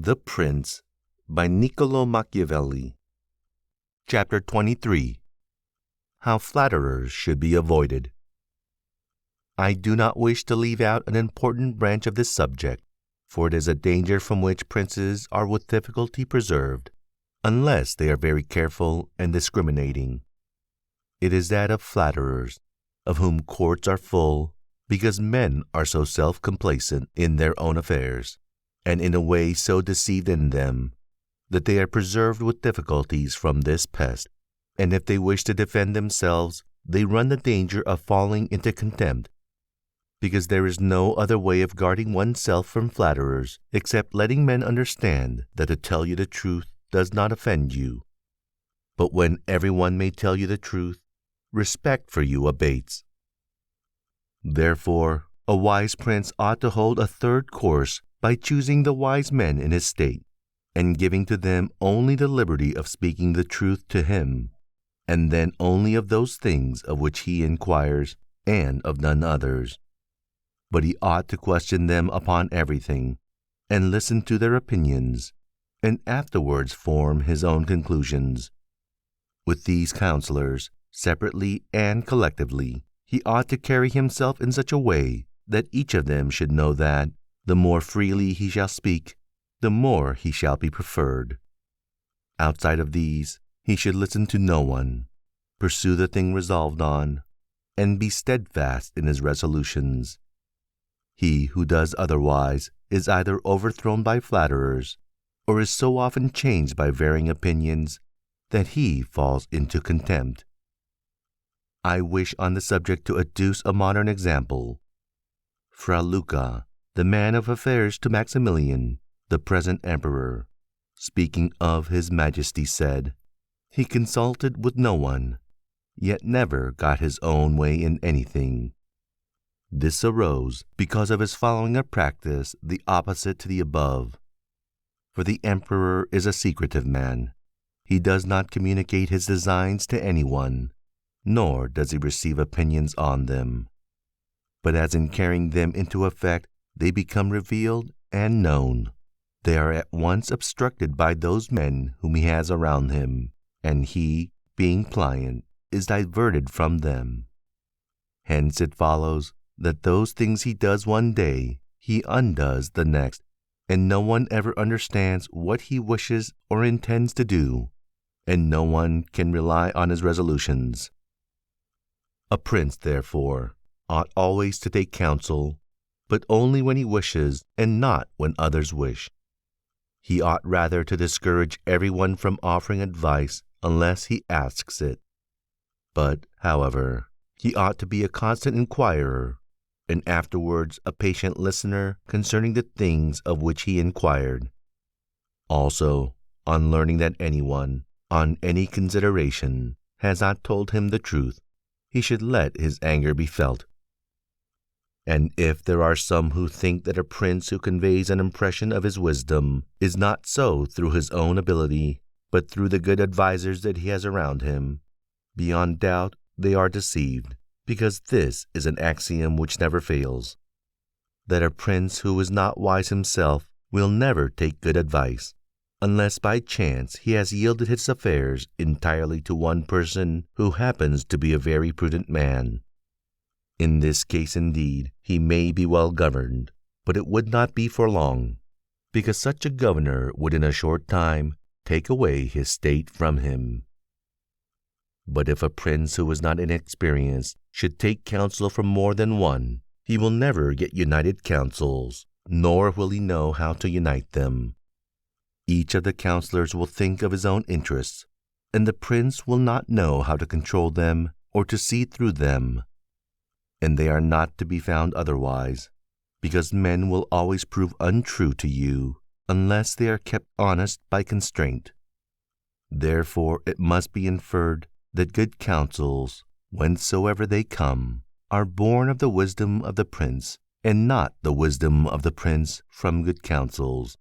The Prince by Niccolo Machiavelli. Chapter 23. How Flatterers Should be Avoided. I do not wish to leave out an important branch of this subject, for it is a danger from which princes are with difficulty preserved, unless they are very careful and discriminating. It is that of flatterers, of whom courts are full, because men are so self-complacent in their own affairs, and in a way so deceived in them, that they are preserved with difficulties from this pest, and if they wish to defend themselves, they run the danger of falling into contempt, because there is no other way of guarding oneself from flatterers except letting men understand that to tell you the truth does not offend you. But when everyone may tell you the truth, respect for you abates. Therefore, a wise prince ought to hold a third course by choosing the wise men in his state, and giving to them only the liberty of speaking the truth to him, and then only of those things of which he inquires, and of none others. But he ought to question them upon everything, and listen to their opinions, and afterwards form his own conclusions. With these counselors, separately and collectively, he ought to carry himself in such a way that each of them should know that, the more freely he shall speak, the more he shall be preferred. Outside of these, he should listen to no one, pursue the thing resolved on, and be steadfast in his resolutions. He who does otherwise is either overthrown by flatterers, or is so often changed by varying opinions that he falls into contempt. I wish on the subject to adduce a modern example. Fra Luca, the man of affairs to Maximilian, the present emperor, speaking of his Majesty, said, he consulted with no one, yet never got his own way in anything. This arose because of his following a practice the opposite to the above. For the emperor is a secretive man. He does not communicate his designs to anyone, nor does he receive opinions on them. But as in carrying them into effect, they become revealed and known, they are at once obstructed by those men whom he has around him, and he, being pliant, is diverted from them. Hence it follows that those things he does one day, he undoes the next, and no one ever understands what he wishes or intends to do, and no one can rely on his resolutions. A prince, therefore, ought always to take counsel, but only when he wishes and not when others wish. He ought rather to discourage everyone from offering advice unless he asks it. But, however, he ought to be a constant inquirer, and afterwards a patient listener concerning the things of which he inquired. Also, on learning that anyone, on any consideration, has not told him the truth, he should let his anger be felt. And if there are some who think that a prince who conveys an impression of his wisdom is not so through his own ability, but through the good advisers that he has around him, beyond doubt they are deceived, because this is an axiom which never fails, that a prince who is not wise himself will never take good advice, unless by chance he has yielded his affairs entirely to one person who happens to be a very prudent man. In this case, indeed, he may be well governed, but it would not be for long, because such a governor would in a short time take away his state from him. But if a prince who is not inexperienced should take counsel from more than one, he will never get united counsels, nor will he know how to unite them. Each of the counselors will think of his own interests, and the prince will not know how to control them or to see through them. And they are not to be found otherwise, because men will always prove untrue to you unless they are kept honest by constraint. Therefore it must be inferred that good counsels, whencesoever they come, are born of the wisdom of the prince, and not the wisdom of the prince from good counsels.